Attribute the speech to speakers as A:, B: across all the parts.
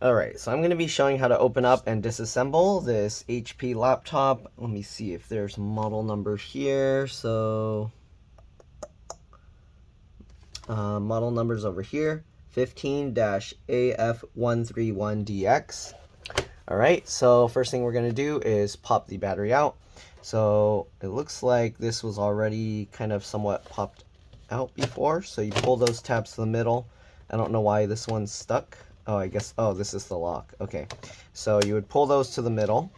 A: Alright, so I'm going to be showing how to open up and disassemble this HP laptop. Let me see if there's model numbers here. So, model numbers over here, 15-AF131DX. Alright, so first thing we're going to do is pop the battery out. So, it looks like this was already kind of somewhat popped out before. So you pull those tabs to the middle. I don't know why this one's stuck. Oh, I guess, oh, this is the lock. Okay, so you would pull those to the middle,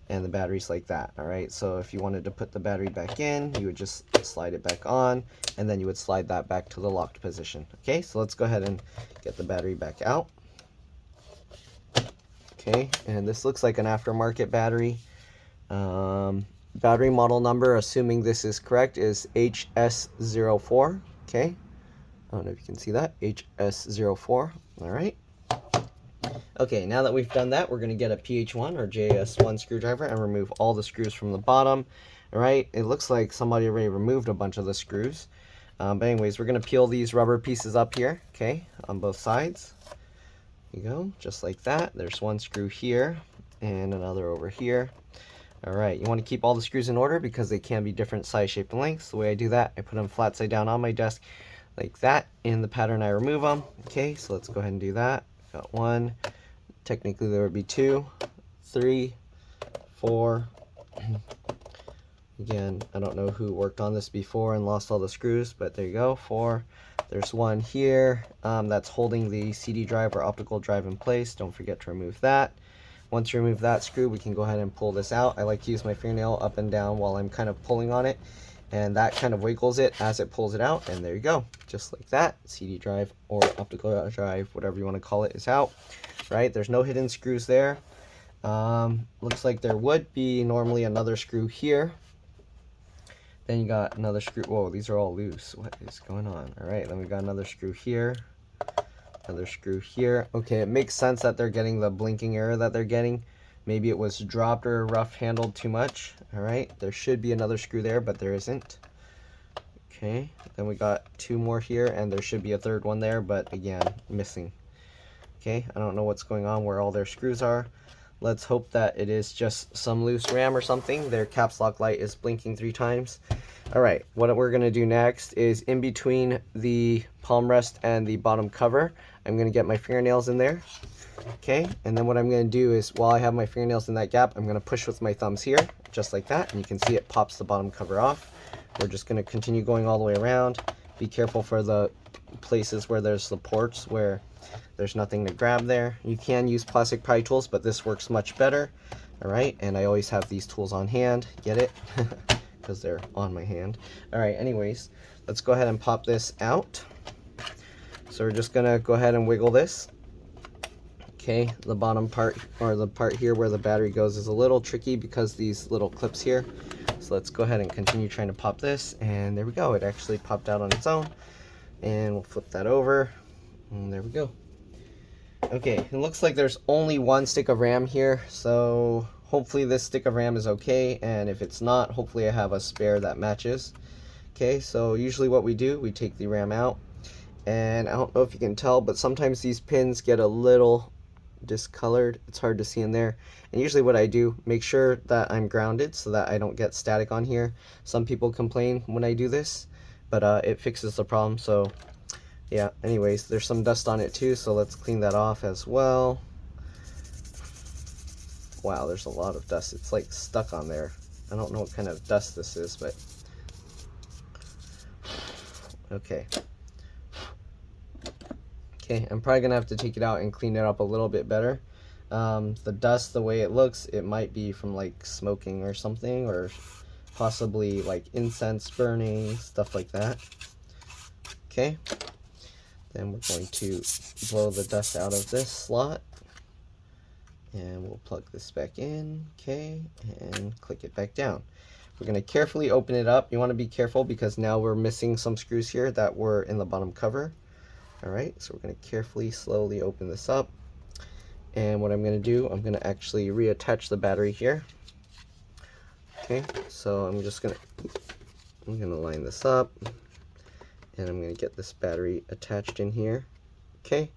A: and the battery's like that, all right? So if you wanted to put the battery back in, you would just slide it back on, and then you would slide that back to the locked position. Okay, so let's go ahead and get the battery back out. Okay, and this looks like an aftermarket battery. Battery model number, assuming this is correct, is HS04, okay? I don't know if you can see that, HS04, all right? Okay, now that we've done that, we're going to get a PH1 or JS1 screwdriver and remove all the screws from the bottom. All right, it looks like somebody already removed a bunch of the screws. But anyways, we're going to peel these rubber pieces up here, okay, on both sides. There you go, just like that. There's one screw here and another over here. All right, you want to keep all the screws in order because they can be different size, shape, and lengths. The way I do that, I put them flat side down on my desk like that. In the pattern, I remove them. Okay, so let's go ahead and do that. Got one. Technically, there would be 2, 3, 4. Again, I don't know who worked on this before and lost all the screws, but there you go, 4. There's one here that's holding the CD drive or optical drive in place. Don't forget to remove that. Once you remove that screw, we can go ahead and pull this out. I like to use my fingernail up and down while I'm kind of pulling on it, and that kind of wiggles it as it pulls it out, and there you go, just like that. CD drive or optical drive, whatever you want to call it, is out. Right, there's no hidden screws there. Looks like there would be normally another screw here. Then you got another screw. Whoa, these are all loose. What is going on? All right, then we got another screw here, another screw here. Okay, it makes sense that they're getting the blinking error that they're getting. Maybe it was dropped or rough handled too much. All right, there should be another screw there, but there isn't. Okay, then we got 2 more here, and there should be a third one there, but again, missing. Okay, I don't know what's going on where all their screws are. Let's hope that it is just some loose RAM or something. Their caps lock light is blinking 3 times. All right, what we're gonna do next is in between the palm rest and the bottom cover, I'm gonna get my fingernails in there. Okay, and then what I'm gonna do is while I have my fingernails in that gap, I'm gonna push with my thumbs here, just like that, and you can see it pops the bottom cover off. We're just gonna continue going all the way around. Be careful for the places where there's the ports where there's nothing to grab there. You can use plastic pry tools, but this works much better. All right, and I always have these tools on hand. Get it? Because they're on my hand. All right, anyways, let's go ahead and pop this out. So we're just gonna go ahead and wiggle this. Okay, the bottom part, or the part here where the battery goes, is a little tricky because these little clips here. So let's go ahead and continue trying to pop this, and there we go. It actually popped out on its own. And we'll flip that over, and there we go. Okay, it looks like there's only one stick of RAM here, so hopefully this stick of RAM is okay, and if it's not, hopefully I have a spare that matches. Okay, so usually what we do, we take the RAM out, and I don't know if you can tell, but sometimes these pins get a little discolored. It's hard to see in there, and usually what I do, make sure that I'm grounded so that I don't get static on here. Some people complain when I do this, but it fixes the problem. So yeah, anyways, there's some dust on it too, so let's clean that off as well. Wow, there's a lot of dust. It's like stuck on there. I don't know what kind of dust this is, but okay. Okay, I'm probably gonna have to take it out and clean it up a little bit better. The dust, the way it looks, it might be from like smoking or something, or possibly like incense burning, stuff like that. Okay, then we're going to blow the dust out of this slot, and we'll plug this back in. Okay, and click it back down. We're going to carefully open it up. You want to be careful because now we're missing some screws here that were in the bottom cover. All right, so we're going to carefully, slowly open this up. And what I'm going to do, I'm going to actually reattach the battery here. Okay, so I'm going to line this up, and I'm going to get this battery attached in here. Okay,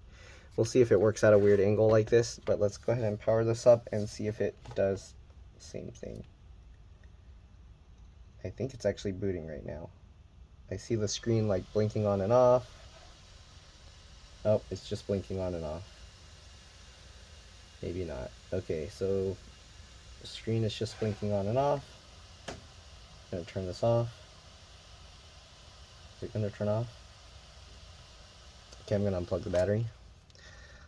A: We'll see if it works at a weird angle like this, but let's go ahead and power this up and see if it does the same thing. I think it's actually booting right now. I see the screen like blinking on and off. Oh, it's just blinking on and off. Maybe not. Okay, so the screen is just blinking on and off. I'm gonna turn this off. Is it gonna turn off? Okay, I'm gonna unplug the battery.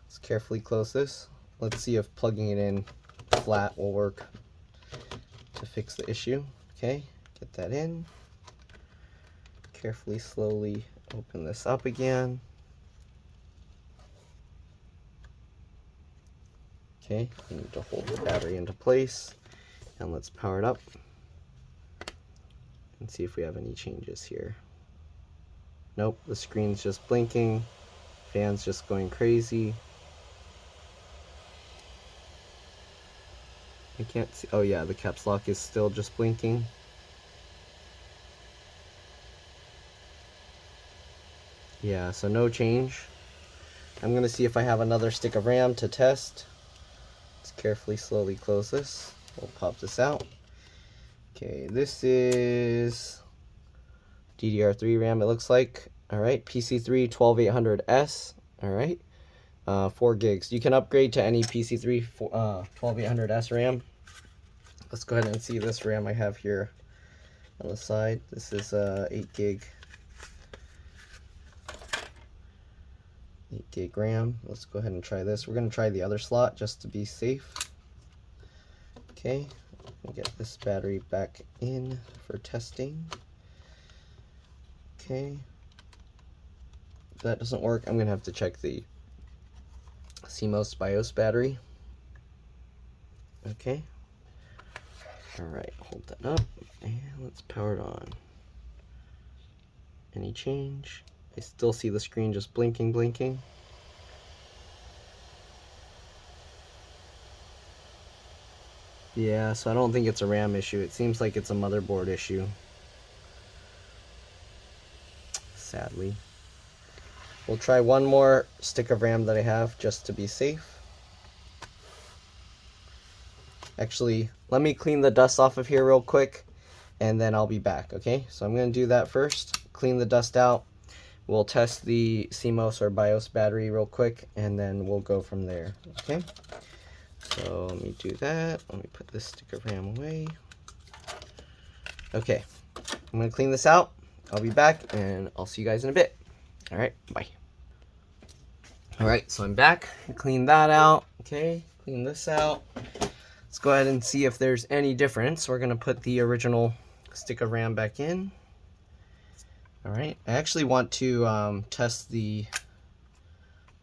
A: Let's carefully close this. Let's see if plugging it in flat will work to fix the issue. Okay, get that in. Carefully, slowly open this up again. Okay, we need to hold the battery into place, and let's power it up and see if we have any changes here. Nope, the screen's just blinking, fan's just going crazy. I can't see, oh yeah, the caps lock is still just blinking. Yeah, so no change. I'm gonna see if I have another stick of RAM to test. Let's carefully, slowly close this. We'll pop this out. Okay, this is DDR3 RAM, it looks like. All right, PC3 12800S. All right, 4 gigs. You can upgrade to any PC3 12800S RAM. Let's go ahead and see this RAM I have here on the side. This is 8 gig. 8 gig RAM. Let's go ahead and try this. We're going to try the other slot just to be safe. Okay, get this battery back in for testing. Okay, if that doesn't work, I'm going to have to check the CMOS BIOS battery. Okay, alright, hold that up and let's power it on. Any change? I still see the screen just blinking. Yeah, so I don't think it's a RAM issue. It seems like it's a motherboard issue. Sadly. We'll try one more stick of RAM that I have just to be safe. Actually, let me clean the dust off of here real quick and then I'll be back, okay? So I'm going to do that first. Clean the dust out. We'll test the CMOS or BIOS battery real quick, and then we'll go from there, okay? So let me do that. Let me put this stick of RAM away. Okay, I'm gonna clean this out. I'll be back, and I'll see you guys in a bit. All right, bye. All right, so I'm back. Clean that out, okay? Clean this out. Let's go ahead and see if there's any difference. We're gonna put the original stick of RAM back in. All right, I actually want to test the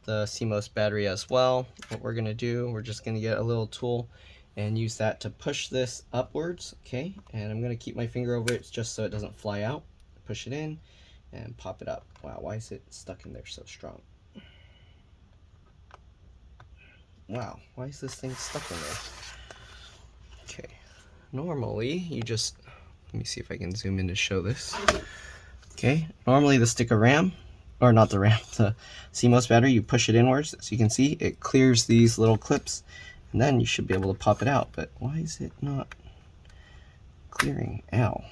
A: CMOS battery as well. What we're gonna do, we're just gonna get a little tool and use that to push this upwards, okay? And I'm gonna keep my finger over it just so it doesn't fly out. Push it in and pop it up. Wow, why is it stuck in there so strong? Wow, why is this thing stuck in there? Okay, normally you just, let me see if I can zoom in to show this. Okay, normally the stick of RAM, or not the RAM, the CMOS battery, you push it inwards. As you can see, it clears these little clips, and then you should be able to pop it out. But why is it not clearing? Ow.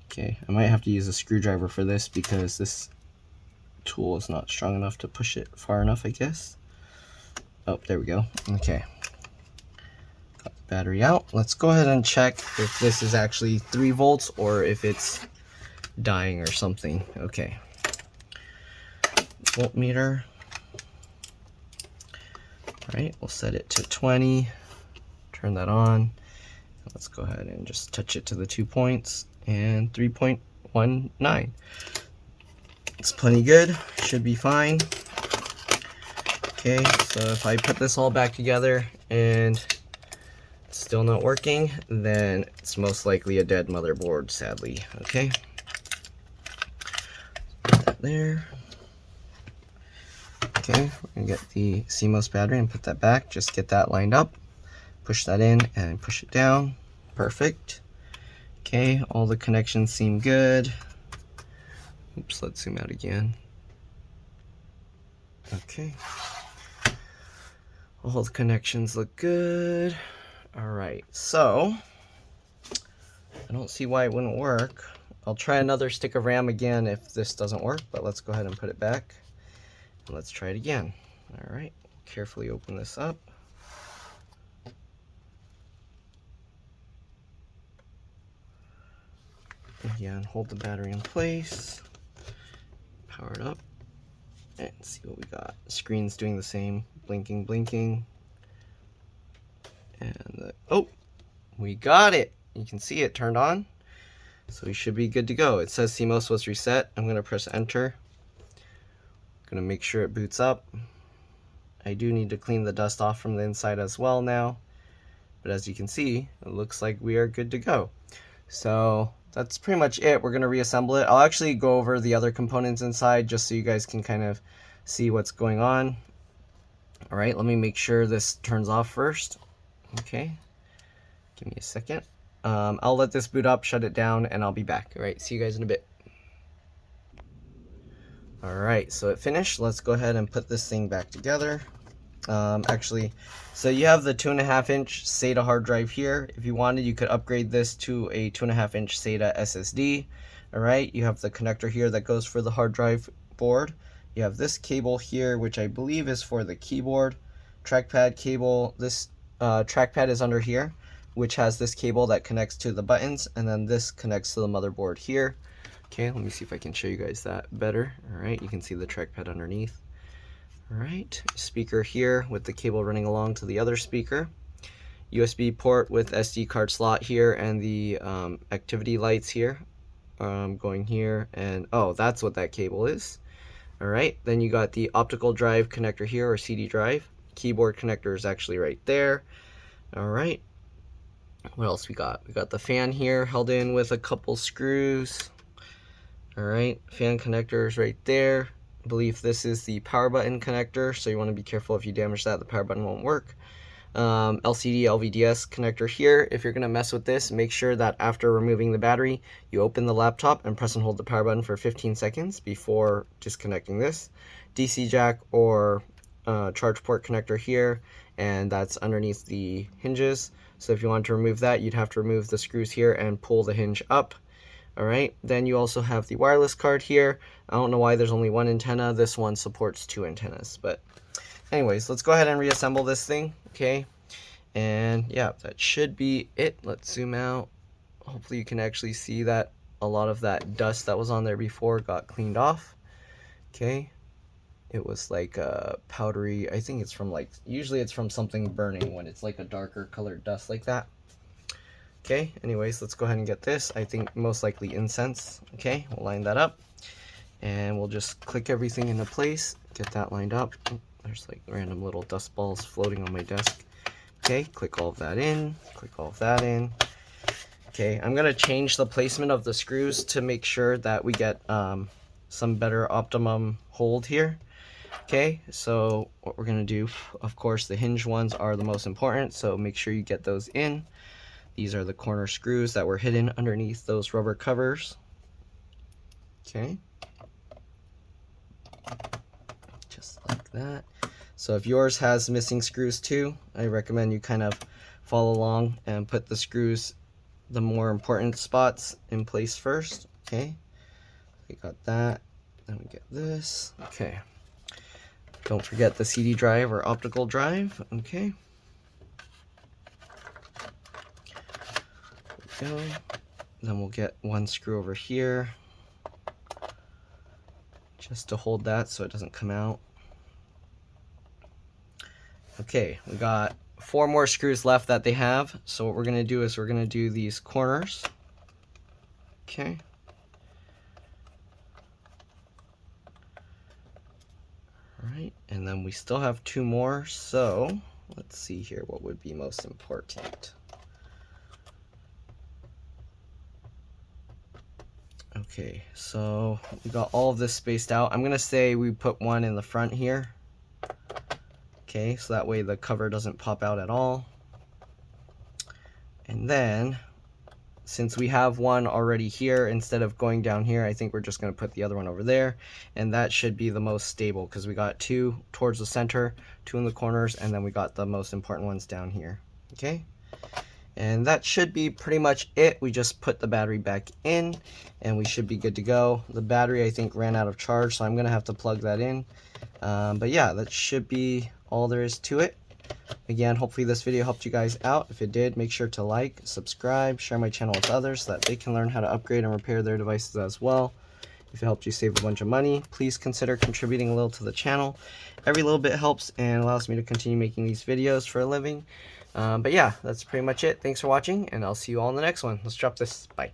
A: Okay, I might have to use a screwdriver for this because this tool is not strong enough to push it far enough, I guess. Oh, there we go. Okay. Got the battery out. Let's go ahead and check if this is actually 3 volts or if it's dying or something. Okay, voltmeter. All right, we'll set it to 20, turn that on. Let's go ahead and just touch it to the 2 points, and 3.19. It's plenty good, should be fine. Okay, so if I put this all back together and it's still not working, then it's most likely a dead motherboard, sadly. Okay, put that there. Okay, we're gonna get the CMOS battery and put that back. Just get that lined up, push that in and push it down. Perfect. Okay, all the connections seem good. Oops, let's zoom out again. Okay. All the connections look good. All right, so I don't see why it wouldn't work. I'll try another stick of RAM again if this doesn't work, but let's go ahead and put it back. And let's try it again. All right, carefully open this up. Again, hold the battery in place. Power it up. And see what we got. The screen's doing the same. Blinking, blinking. And oh, we got it. You can see it turned on. So we should be good to go. It says CMOS was reset. I'm going to press enter. Going to make sure it boots up. I do need to clean the dust off from the inside as well now. But as you can see, it looks like we are good to go. So that's pretty much it. We're going to reassemble it. I'll actually go over the other components inside just so you guys can kind of see what's going on. All right, let me make sure this turns off first. Okay, give me a second. I'll let this boot up, shut it down, and I'll be back. All right, see you guys in a bit. All right, so it finished. Let's go ahead and put this thing back together. Actually, so you have the 2.5-inch SATA hard drive here. If you wanted, you could upgrade this to a 2.5-inch SATA SSD. All right, you have the connector here that goes for the hard drive board. You have this cable here, which I believe is for the keyboard. Trackpad cable. This trackpad is under here, which has this cable that connects to the buttons, and then this connects to the motherboard here. Okay, let me see if I can show you guys that better. All right, you can see the trackpad underneath. All right, speaker here with the cable running along to the other speaker. USB port with SD card slot here, and the activity lights here going here. And oh, that's what that cable is. All right, then you got the optical drive connector here, or CD drive. Keyboard connector is actually right there. All right, what else we got? We got the fan here held in with a couple screws. All right, fan connector is right there. I believe this is the power button connector, so you want to be careful. If you damage that, the power button won't work. LCD LVDS connector here. If you're going to mess with this, make sure that after removing the battery, you open the laptop and press and hold the power button for 15 seconds before disconnecting this. DC jack or charge port connector here, and that's underneath the hinges. So if you want to remove that, you'd have to remove the screws here and pull the hinge up. All right, then you also have the wireless card here. I don't know why there's only one antenna. This one supports 2 antennas, but anyways, let's go ahead and reassemble this thing. Okay, and yeah, that should be it. Let's zoom out. Hopefully you can actually see that a lot of that dust that was on there before got cleaned off. Okay, it was like powdery. I think it's from usually it's from something burning when it's like a darker colored dust like that. Okay, anyways, let's go ahead and get this. I think most likely incense. Okay, we'll line that up, and we'll just click everything into place, get that lined up. There's like random little dust balls floating on my desk. Okay, click all of that in, click all of that in. Okay, I'm gonna change the placement of the screws to make sure that we get some better optimum hold here. Okay, so what we're gonna do, of course, the hinge ones are the most important, so make sure you get those in. These are the corner screws that were hidden underneath those rubber covers. Okay. Just like that. So if yours has missing screws too, I recommend you kind of follow along and put the screws, the more important spots, in place first. Okay. We got that. Then we get this. Okay. Don't forget the CD drive or optical drive. Okay. Go. Then we'll get one screw over here just to hold that so it doesn't come out. Okay, we got 4 more screws left that they have. So what we're going to do is we're going to do these corners. Okay. All right, and then we still have 2 more. So let's see here what would be most important. Okay, so we got all of this spaced out. I'm gonna say we put one in the front here. Okay, so that way the cover doesn't pop out at all. And then since we have one already here, instead of going down here, I think we're just going to put the other one over there, and that should be the most stable because we got 2 towards the center, 2 in the corners, and then we got the most important ones down here. Okay, and that should be pretty much it. We just put the battery back in and we should be good to go. The battery, I think, ran out of charge, so I'm gonna have to plug that in, but yeah, that should be all there is to it. Again, hopefully this video helped you guys out. If it did, make sure to like, subscribe, share my channel with others so that they can learn how to upgrade and repair their devices as well. If it helped you save a bunch of money, please consider contributing a little to the channel. Every little bit helps and allows me to continue making these videos for a living. But yeah, that's pretty much it. Thanks for watching, and I'll see you all in the next one. Let's drop this. Bye.